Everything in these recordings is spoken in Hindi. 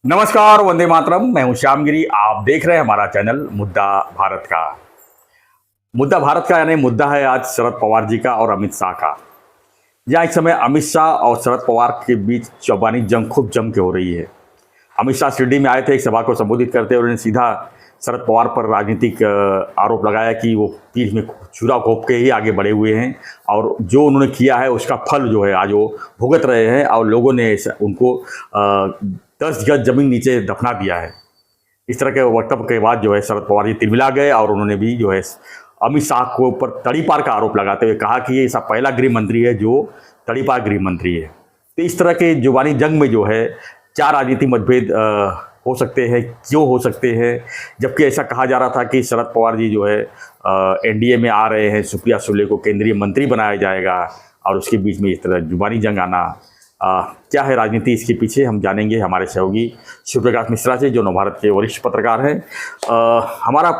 नमस्कार, वंदे मातरम। मैं हूं श्यामगिरी। आप देख रहे हैं हमारा चैनल मुद्दा भारत का। मुद्दा भारत का यानी मुद्दा है आज शरद पवार जी का और अमित शाह का। जहाँ इस समय अमित शाह और शरद पवार के बीच चौबानी जंग खूब जम के हो रही है। अमित शाह शिरडी में आए थे, एक सभा को संबोधित करते हुए उन्होंने सीधा शरद पवार पर राजनीतिक आरोप लगाया कि वो पीठ में छुरा घोंप के ही आगे बढ़े हुए हैं और जो उन्होंने किया है उसका फल जो है आज वो भुगत रहे हैं और लोगों ने उनको 10 गज जमीन नीचे दफना दिया है। इस तरह के वक्तव्य के बाद जो है शरद पवार जी तिलमिला गए और उन्होंने भी जो है अमित शाह को ऊपर तड़ीपार का आरोप लगाते हुए कहा कि ये ऐसा पहला गृह मंत्री है जो तड़ीपार गृह मंत्री है। तो इस तरह के जुबानी जंग में जो है 4 राजनीतिक मतभेद हो सकते हैं, क्यों हो सकते हैं, जबकि ऐसा कहा जा रहा था कि शरद पवार जी जो है एनडीए में आ रहे हैं, सुप्रिया सुले को केंद्रीय मंत्री बनाया जाएगा और उसके बीच में इस तरह जुबानी जंग आना। क्या है राजनीति इसके पीछे, हम जानेंगे हमारे सहयोगी शिव प्रकाश मिश्रा से जो नवभारत के वरिष्ठ पत्रकार हैं। हमारा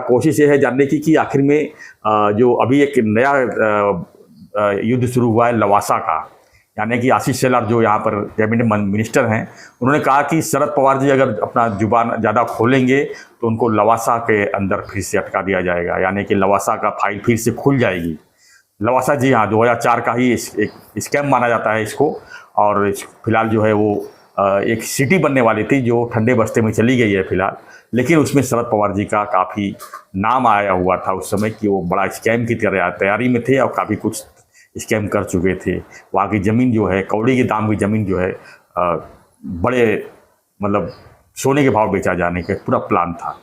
कोशिश ये है जानने की कि आखिर में जो अभी एक नया युद्ध शुरू हुआ है लवासा का, यानी कि आशीष शेलार जो यहाँ पर कैबिनेट मिनिस्टर हैं, उन्होंने कहा कि शरद पवार जी अगर अपना जुबान ज़्यादा खोलेंगे तो उनको लवासा के अंदर फिर से अटका दिया जाएगा, यानी कि लवासा का फाइल फिर से खुल जाएगी। लवासा जी हाँ 2004 का ही एक स्कैम माना जाता है इसको, और फिलहाल जो है वो एक सिटी बनने वाली थी जो ठंडे बस्ते में चली गई है फिलहाल, लेकिन उसमें शरद पवार जी का काफ़ी नाम आया हुआ था उस समय कि वो बड़ा स्कैम की तैयारी में थे और काफ़ी कुछ स्कैम कर चुके थे। वहाँ की ज़मीन जो है कौड़ी के दाम की ज़मीन जो है बड़े मतलब सोने के भाव बेचा जाने का पूरा प्लान था।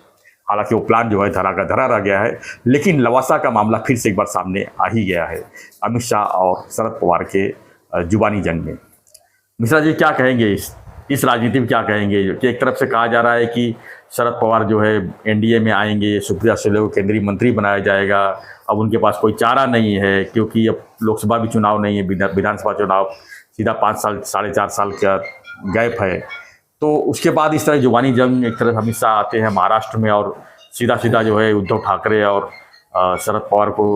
हालांकि वो प्लान जो है धरा का धरा रह गया है, लेकिन लवासा का मामला फिर से एक बार सामने आ ही गया है अमित शाह और शरद पवार के जुबानी जंग में। मिश्रा जी क्या कहेंगे इस राजनीति में, क्या कहेंगे कि एक तरफ से कहा जा रहा है कि शरद पवार जो है एनडीए में आएंगे, सुप्रिया सुले को केंद्रीय मंत्री बनाया जाएगा, अब उनके पास कोई चारा नहीं है क्योंकि अब लोकसभा भी चुनाव नहीं है, विधानसभा चुनाव सीधा 5 साल 4.5 साल का गैप है। तो उसके बाद इस तरह जुबानी जंग एक तरफ अमित शाह आते हैं महाराष्ट्र में और सीधा जो है उद्धव ठाकरे और शरद पवार को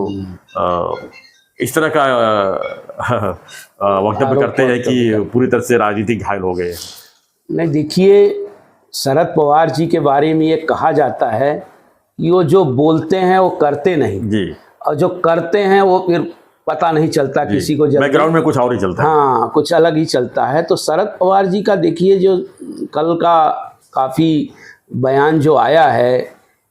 इस तरह का वक्तव्य करते हैं कि पूरी तरह से राजनीतिक घायल हो गए। नहीं, देखिए, शरद पवार जी के बारे में ये कहा जाता है कि वो जो बोलते हैं वो करते नहीं जी, और जो करते हैं वो फिर पता नहीं चलता किसी को, बैकग्राउंड में कुछ और ही चलता है। हाँ, कुछ अलग ही चलता है। तो शरद पवार जी का देखिए जो कल का काफ़ी बयान जो आया है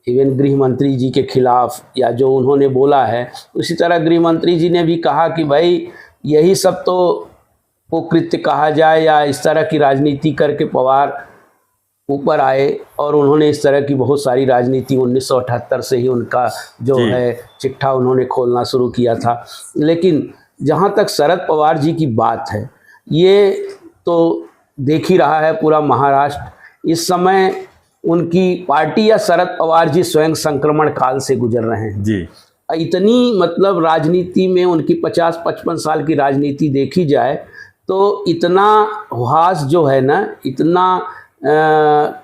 इवन गृह मंत्री जी के खिलाफ, या जो उन्होंने बोला है, उसी तरह गृह मंत्री जी ने भी कहा कि भाई यही सब तो वो कृत्य कहा जाए या इस तरह की राजनीति करके पवार ऊपर आए, और उन्होंने इस तरह की बहुत सारी राजनीति 1978 से ही उनका जो है चिट्ठा उन्होंने खोलना शुरू किया था। लेकिन जहाँ तक शरद पवार जी की बात है, ये तो देख ही रहा है पूरा महाराष्ट्र इस समय उनकी पार्टी या शरद पवार जी स्वयं संक्रमण काल से गुजर रहे हैं जी। इतनी मतलब राजनीति में उनकी 50-55 साल की राजनीति देखी जाए तो इतना हुआस जो है ना, इतना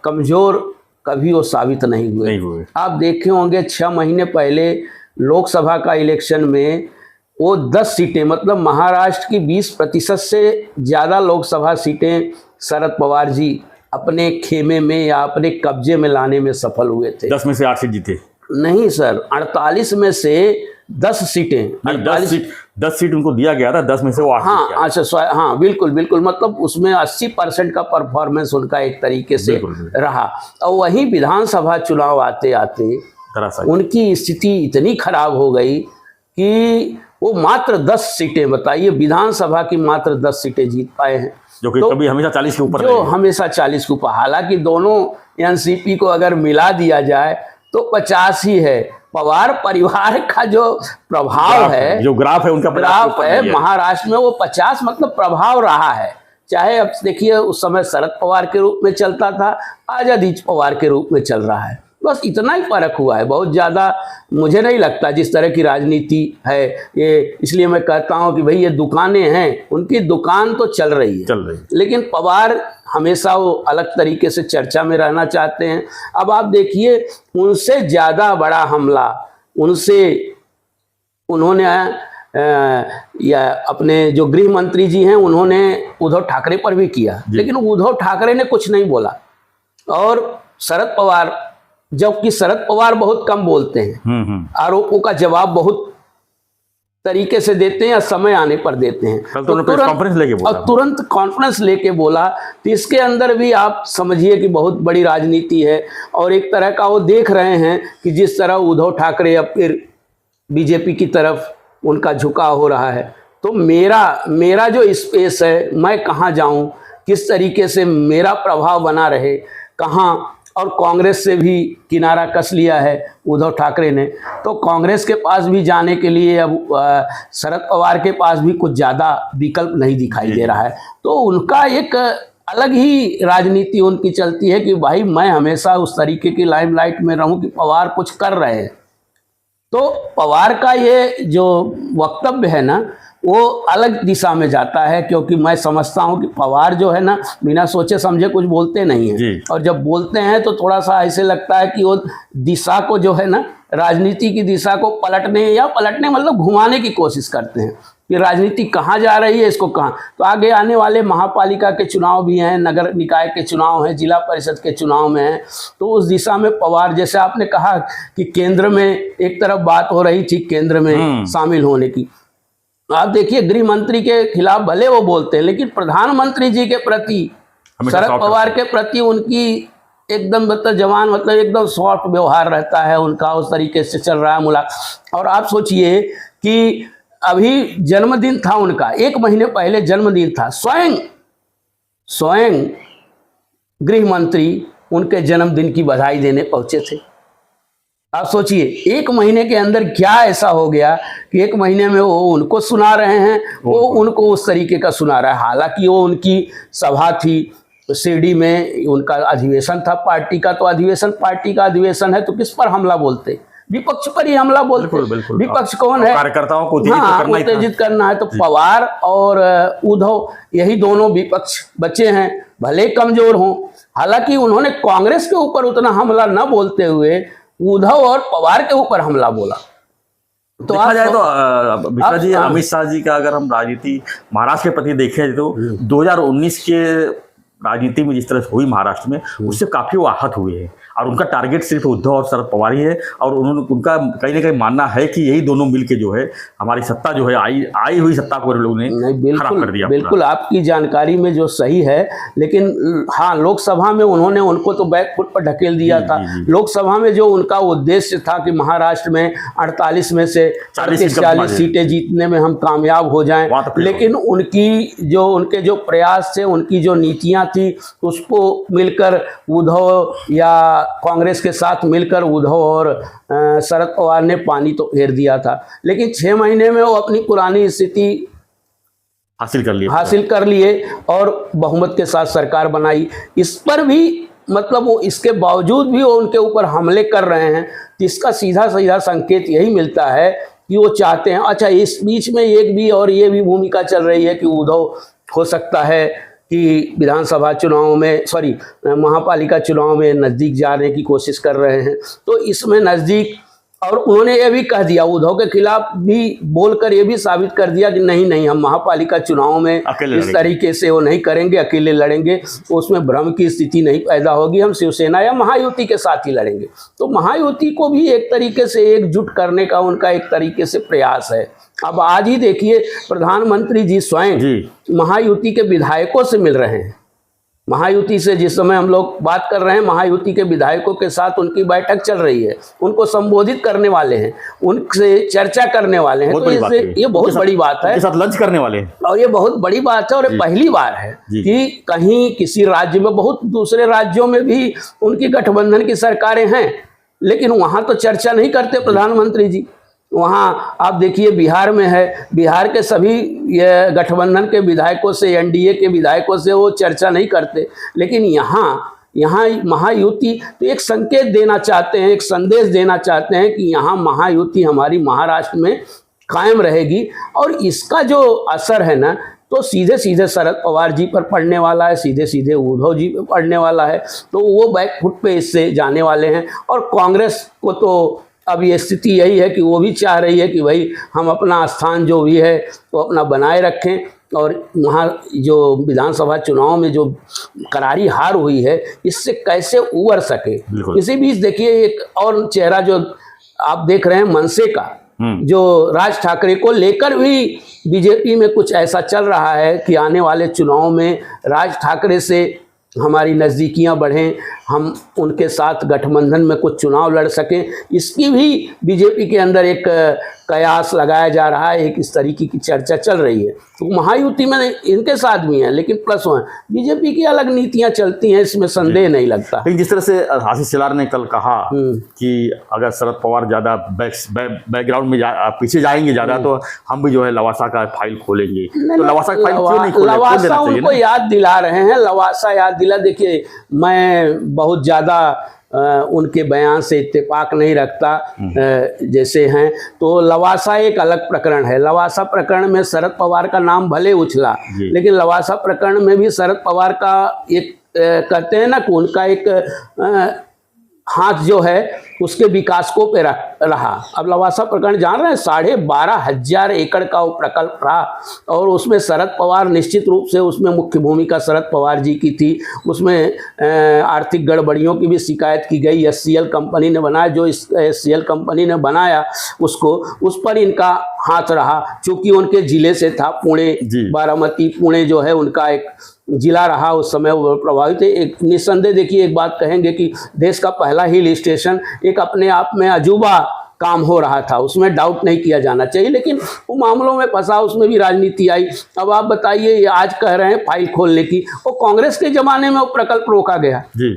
कमज़ोर कभी वो साबित नहीं हुए। आप देखे होंगे 6 महीने पहले लोकसभा का इलेक्शन में वो 10 सीटें, मतलब महाराष्ट्र की 20% से ज़्यादा लोकसभा सीटें शरद पवार जी अपने खेमे में या अपने कब्जे में लाने में सफल हुए थे। 10 में से 8 सीट जीते। नहीं सर, 48 में से 10 सीटें, 10 सीट उनको दिया गया था, 10 में से वो 8। हाँ अच्छा, हाँ बिल्कुल, मतलब उसमें 80% का परफॉर्मेंस उनका एक तरीके से रहा। और वही विधानसभा चुनाव आते आते उनकी स्थिति इतनी खराब हो गई कि वो मात्र 10 सीटें, बताइए, विधानसभा की मात्र 10 सीटें जीत पाए हैं, जो कि कभी हमेशा 40 के ऊपर, जो हमेशा 40 के ऊपर। हालांकि दोनों एनसीपी को अगर मिला दिया जाए तो 50 ही है। पवार परिवार का जो प्रभाव है, जो ग्राफ है उनका ग्राफ है महाराष्ट्र में, वो 50 मतलब प्रभाव रहा है। चाहे अब देखिए उस समय शरद पवार के रूप में चलता था, आज अजीत पवार के रूप में चल रहा है, बस इतना ही फर्क हुआ है। बहुत ज़्यादा मुझे नहीं लगता जिस तरह की राजनीति है ये, इसलिए मैं कहता हूँ कि भाई ये दुकानें हैं, उनकी दुकान तो चल रही है, लेकिन पवार हमेशा वो अलग तरीके से चर्चा में रहना चाहते हैं। अब आप देखिए उनसे ज़्यादा बड़ा हमला उन्होंने या अपने जो गृह मंत्री जी हैं उन्होंने उद्धव ठाकरे पर भी किया, लेकिन उद्धव ठाकरे ने कुछ नहीं बोला। और शरद पवार, जबकि शरद पवार बहुत कम बोलते हैं, आरोपों का जवाब बहुत तरीके से देते हैं या समय आने पर देते हैं। कल तो उन्होंने कॉन्फ्रेंस लेके बोला, और तुरंत कॉन्फ्रेंस लेके बोला, तो इसके अंदर भी आप समझिए कि बहुत बड़ी राजनीति है। और एक तरह का वो देख रहे हैं कि जिस तरह उद्धव ठाकरे अब फिर बीजेपी की तरफ उनका झुकाव हो रहा है, तो मेरा जो स्पेस है, मैं कहाँ जाऊं, किस तरीके से मेरा प्रभाव बना रहे, कहाँ। और कांग्रेस से भी किनारा कस लिया है उद्धव ठाकरे ने, तो कांग्रेस के पास भी जाने के लिए अब शरद पवार के पास भी कुछ ज़्यादा विकल्प नहीं दिखाई दे रहा है। तो उनका एक अलग ही राजनीति उनकी चलती है कि भाई मैं हमेशा उस तरीके की लाइमलाइट में रहूं कि पवार कुछ कर रहे हैं। तो पवार का ये जो वक्तव्य है ना, वो अलग दिशा में जाता है, क्योंकि मैं समझता हूं कि पवार जो है ना, बिना सोचे समझे कुछ बोलते नहीं हैं, और जब बोलते हैं तो थोड़ा सा ऐसे लगता है कि वो दिशा को जो है ना, राजनीति की दिशा को पलटने मतलब घुमाने की कोशिश करते हैं कि राजनीति कहाँ जा रही है, इसको कहाँ। तो आगे आने वाले महापालिका के चुनाव भी हैं, नगर निकाय के चुनाव हैं, जिला परिषद के चुनाव में हैं, तो उस दिशा में पवार, जैसे आपने कहा कि केंद्र में एक तरफ बात हो रही थी केंद्र में शामिल होने की, आप देखिए गृह मंत्री के खिलाफ भले वो बोलते हैं, लेकिन प्रधानमंत्री जी के प्रति, शरद पवार के प्रति उनकी एकदम मतलब जवान, मतलब एकदम सॉफ्ट व्यवहार रहता है उनका, उस तरीके से चल रहा है मुलाकात। और आप सोचिए कि अभी जन्मदिन था उनका, 1 महीने पहले जन्मदिन था, स्वयं गृह मंत्री उनके जन्मदिन की बधाई देने पहुंचे थे। आप सोचिए 1 महीने के अंदर क्या ऐसा हो गया कि 1 महीने में वो उनको सुना रहे हैं, वो उनको उस तरीके का सुना रहा है। हालांकि वो उनकी सभा थी शिरडी में, उनका अधिवेशन था पार्टी का, तो अधिवेशन पार्टी का अधिवेशन है, तो किस पर हमला बोलते, विपक्ष पर ही हमला बोलते। विपक्ष कौन है, कार्यकर्ताओं को उत्तेजित करना है। तो पवार और उद्धव यही दोनों विपक्ष बचे हैं, भले कमजोर हों। हालांकि उन्होंने कांग्रेस के ऊपर उतना हमला न बोलते हुए उद्धव और पवार के ऊपर हमला बोला। तो देखा जाए तो मिश्रा जी, अमित शाह जी का अगर हम राजनीति महाराष्ट्र के प्रति देखें तो 2019 के राजनीति में जिस तरह से हुई महाराष्ट्र में, उससे काफी वो आहत हुए हैं, और उनका टारगेट सिर्फ उद्धव और शरद पवार ही है। और उनका कहीं ना कहीं मानना है कि यही दोनों मिलके जो है हमारी सत्ता जो है आई हुई सत्ता को लोगों ने खराब कर दिया। बिल्कुल आपकी जानकारी में जो सही है, लेकिन हाँ, लोकसभा में उन्होंने उनको तो बैक फुट पर ढकेल दिया था। लोकसभा में जो उनका उद्देश्य था कि महाराष्ट्र में 48 में से 40 सीटें जीतने में हम कामयाब हो जाएं, लेकिन उनके जो प्रयास थे, उनकी जो नीतियां थी, उसको मिलकर उद्धव या कांग्रेस के साथ मिलकर उद्धव और शरद पवार ने पानी तो फेर दिया था। लेकिन 6 महीने में वो अपनी पुरानी स्थिति हासिल कर लिए और बहुमत के साथ सरकार बनाई। इस पर भी मतलब वो इसके बावजूद भी वो उनके ऊपर हमले कर रहे हैं, इसका सीधा संकेत यही मिलता है कि वो चाहते हैं। अच्छा, इस बीच में ये भी भूमिका चल रही है कि उद्धव हो सकता है कि विधानसभा चुनाव में महापालिका चुनाव में नज़दीक जाने की कोशिश कर रहे हैं। तो इसमें नज़दीक, और उन्होंने ये भी कह दिया, उद्धव के खिलाफ भी बोलकर ये भी साबित कर दिया कि नहीं हम महापालिका चुनाव में इस तरीके से वो नहीं करेंगे, अकेले लड़ेंगे, उसमें भ्रम की स्थिति नहीं पैदा होगी, हम शिवसेना या महायुति के साथ ही लड़ेंगे। तो महायुति को भी एक तरीके से एकजुट करने का उनका एक तरीके से प्रयास है। अब आज ही देखिए प्रधानमंत्री जी स्वयं महायुति के विधायकों से मिल रहे हैं। महायुति से जिस समय हम लोग बात कर रहे हैं, महायुति के विधायकों के साथ उनकी बैठक चल रही है, उनको संबोधित करने वाले हैं, उनसे चर्चा करने वाले हैं। तो ये बहुत बड़ी बात है, साथ लंच करने वाले हैं, और ये बहुत बड़ी बात है। और ये पहली बार है कि कहीं किसी राज्य में, बहुत दूसरे राज्यों में भी उनकी गठबंधन की सरकारें हैं, लेकिन वहां तो चर्चा नहीं करते प्रधानमंत्री जी। वहाँ आप देखिए बिहार में है, बिहार के सभी ये गठबंधन के विधायकों से, एनडीए के विधायकों से वो चर्चा नहीं करते, लेकिन यहाँ महायुति तो एक संकेत देना चाहते हैं, एक संदेश देना चाहते हैं कि यहाँ महायुति हमारी महाराष्ट्र में कायम रहेगी। और इसका जो असर है ना, तो सीधे सीधे शरद पवार जी पर पड़ने वाला है, सीधे सीधे उद्धव जी पर पड़ने वाला है। तो वो बैक फुट पे इससे जाने वाले हैं। और कांग्रेस को तो अब ये स्थिति यही है कि वो भी चाह रही है कि भाई हम अपना स्थान जो भी है तो अपना बनाए रखें, और वहाँ जो विधानसभा चुनाव में जो करारी हार हुई है, इससे कैसे उबर सके। इसी बीच देखिए एक और चेहरा जो आप देख रहे हैं मनसे का, जो राज ठाकरे को लेकर भी बीजेपी में कुछ ऐसा चल रहा है कि आने वाले चुनाव में राज ठाकरे से हमारी नज़दीकियां बढ़ें, हम उनके साथ गठबंधन में कुछ चुनाव लड़ सकें। इसकी भी बीजेपी के अंदर एक कयास लगाया जा रहा है, एक इस तरीके की चर्चा चल रही है। तो महायुति में इनके साथ भी हैं, लेकिन प्लस वन बीजेपी की अलग नीतियां चलती हैं, इसमें संदेह नहीं लगता। लेकिन जिस तरह से आशीष शेलार ने कल कहा कि अगर शरद पवार ज़्यादा बैकग्राउंड में पीछे जाएंगे ज़्यादा, तो हम भी जो है लवासा का फाइल खोलेंगे, तो लवासा का फाइल क्यों नहीं खोलें? लवासा उनको याद दिला रहे हैं, लवासा याद दिला। देखिए मैं बहुत ज़्यादा उनके बयान से इत्तेफाक नहीं रखता जैसे हैं, तो लवासा एक अलग प्रकरण है। लवासा प्रकरण में शरद पवार का नाम भले उछला, लेकिन लवासा प्रकरण में भी शरद पवार का एक कहते हैं ना कि उनका एक हाथ जो है उसके विकास को पे रहा। अब लवासा प्रकरण जान रहे हैं, 12,500 एकड़ का वो प्रकल्प रहा, और उसमें शरद पवार निश्चित रूप से उसमें मुख्य भूमिका शरद पवार जी की थी। उसमें आर्थिक गड़बड़ियों की भी शिकायत की गई। SCL कंपनी ने बनाया, जो इस SCL कंपनी ने बनाया उसको, उस पर इनका हाथ रहा, चूँकि उनके ज़िले से था पुणे, बारामती पुणे जो है उनका एक जिला रहा, उस समय वो प्रभावित है। एक निस्संदेह देखिए एक बात कहेंगे कि देश का पहला हिल स्टेशन एक अपने आप में अजूबा काम हो रहा था, उसमें डाउट नहीं किया जाना चाहिए, लेकिन वो मामलों में फंसा, उसमें भी राजनीति आई। अब आप बताइए, ये आज कह रहे हैं फाइल खोलने की, वो कांग्रेस के ज़माने में वो प्रकल्प रोका गया जी।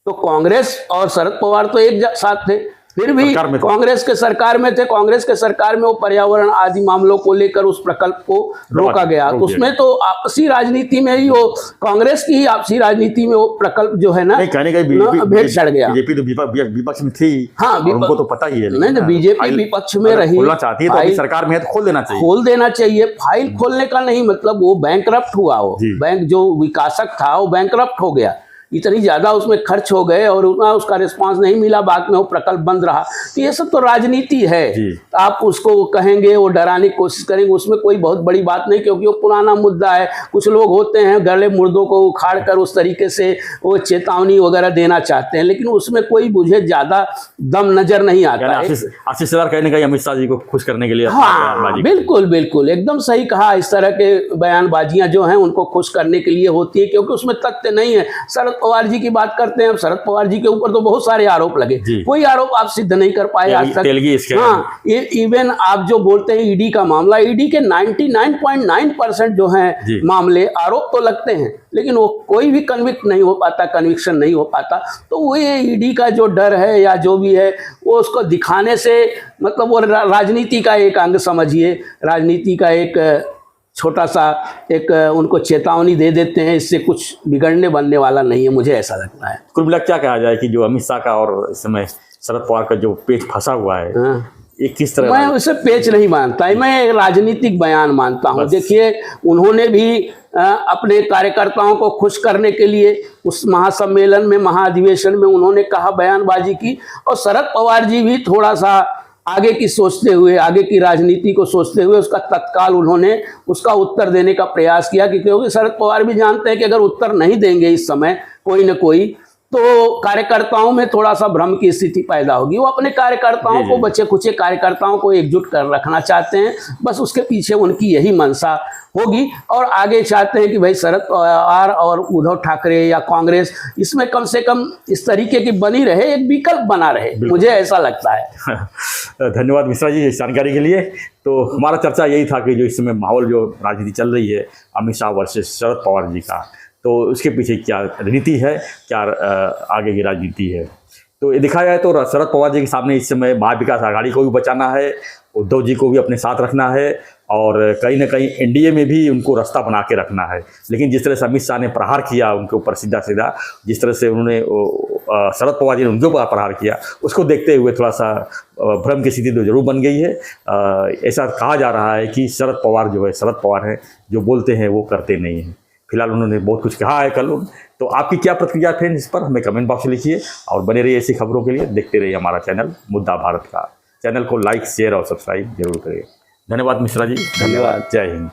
तो कांग्रेस और शरद पवार तो एक साथ थे, फिर भी कांग्रेस के सरकार में थे, कांग्रेस के सरकार में वो पर्यावरण आदि मामलों को लेकर उस प्रकल्प को रोका गया। उसमें तो आपसी राजनीति में ही वो कांग्रेस की ही आपसी राजनीति में वो प्रकल्प जो है ना भेंट चढ़ गया। बीजेपी तो विपक्ष में थी, हाँ उनको तो पता ही है। नहीं, बीजेपी विपक्ष में रही, खोलना चाहती है तो सरकार में खोल देना चाहिए। फाइल खोलने का नहीं मतलब वो बैंकरप्ट हुआ, वो बैंक जो विकासक था वो बैंकरप्ट हो गया, इतनी ज़्यादा उसमें खर्च हो गए और उतना उसका रिस्पांस नहीं मिला, बाद में वो प्रकल्प बंद रहा। तो ये सब तो राजनीति है। आप उसको कहेंगे, वो डराने की कोशिश करेंगे, उसमें कोई बहुत बड़ी बात नहीं, क्योंकि वो पुराना मुद्दा है। कुछ लोग होते हैं गले मुर्दों को उखाड़ कर उस तरीके से वो चेतावनी वगैरह देना चाहते हैं, लेकिन उसमें कोई मुझे ज़्यादा दम नज़र नहीं आता है। आशीष शेलार कहने का अमित शाह जी को खुश करने के लिए, हाँ बिल्कुल बिल्कुल एकदम सही कहा। इस तरह के बयानबाजियाँ जो हैं उनको खुश करने के लिए होती है, क्योंकि उसमें तथ्य नहीं है। शरद पवार जी की बात करते हैं, अब शरद पवार जी के ऊपर तो बहुत सारे आरोप लगे, कोई आरोप आप सिद्ध नहीं कर पाए आज तक। हाँ, इवन आप जो बोलते हैं ईडी का मामला, ईडी के 99.9% जो हैं मामले आरोप तो लगते हैं, लेकिन वो कोई भी कन्विक्ट नहीं हो पाता, कन्विक्शन नहीं हो पाता। तो वो ये ईडी का जो डर है या जो भी है, वो उसको दिखाने से मतलब वो राजनीति का एक अंग समझिए, राजनीति का एक छोटा सा एक उनको चेतावनी दे देते हैं, इससे कुछ बिगड़ने बनने वाला नहीं है, मुझे ऐसा लगता है। कुल मिला क्या कहा जाए कि जो अमित शाह का और इस समय शरद पवार का जो पेच फंसा हुआ है, ये किस तरह? मैं उसे पेच नहीं मानता, मैं एक राजनीतिक बयान मानता हूँ। देखिए, उन्होंने भी अपने कार्यकर्ताओं को खुश करने के लिए उस महासम्मेलन में, महाअधिवेशन में उन्होंने कहा, बयानबाजी की, और शरद पवार जी भी थोड़ा सा आगे की सोचते हुए, आगे की राजनीति को सोचते हुए उसका तत्काल उन्होंने उसका उत्तर देने का प्रयास किया, क्योंकि शरद पवार भी जानते हैं कि अगर उत्तर नहीं देंगे इस समय कोई न कोई, तो कार्यकर्ताओं में थोड़ा सा भ्रम की स्थिति पैदा होगी। वो अपने कार्यकर्ताओं को, बचे खुचे कार्यकर्ताओं को एकजुट कर रखना चाहते हैं, बस उसके पीछे उनकी यही मंशा होगी। और आगे चाहते हैं कि भाई शरद पवार और उद्धव ठाकरे या कांग्रेस इसमें कम से कम इस तरीके की बनी रहे, एक विकल्प बना रहे, मुझे ऐसा लगता है। धन्यवाद मिश्रा जी इस जानकारी के लिए। तो हमारा चर्चा यही था कि जो इस समय माहौल जो राजनीति चल रही है अमित शाह वर्सेस शरद पवार जी का, तो उसके पीछे क्या रणनीति है, क्या आगे की राजनीति है। तो ये दिखाया जाए तो शरद पवार जी के सामने इस समय महाविकास आघाड़ी को भी बचाना है, उद्धव जी को भी अपने साथ रखना है, और कहीं ना कहीं एनडीए में भी उनको रास्ता बना के रखना है। लेकिन जिस तरह से अमित शाह ने प्रहार किया उनके ऊपर सीधा सीधा, जिस तरह से उन्होंने शरद पवार जी ने उनके ऊपर प्रहार किया, उसको देखते हुए थोड़ा सा भ्रम की स्थिति तो जरूर बन गई है। ऐसा कहा जा रहा है कि शरद पवार जो है, शरद पवार हैं, जो बोलते हैं वो करते नहीं हैं। फिलहाल उन्होंने बहुत कुछ कहा है कल। तो आपकी क्या प्रतिक्रिया फ्रेंड्स इस पर हमें कमेंट बॉक्स में लिखिए, और बने रहिए ऐसी खबरों के लिए, देखते रहिए हमारा चैनल मुद्दा भारत का। चैनल को लाइक, शेयर और सब्सक्राइब जरूर करिए। धन्यवाद मिश्रा जी, धन्यवाद, जय हिंद।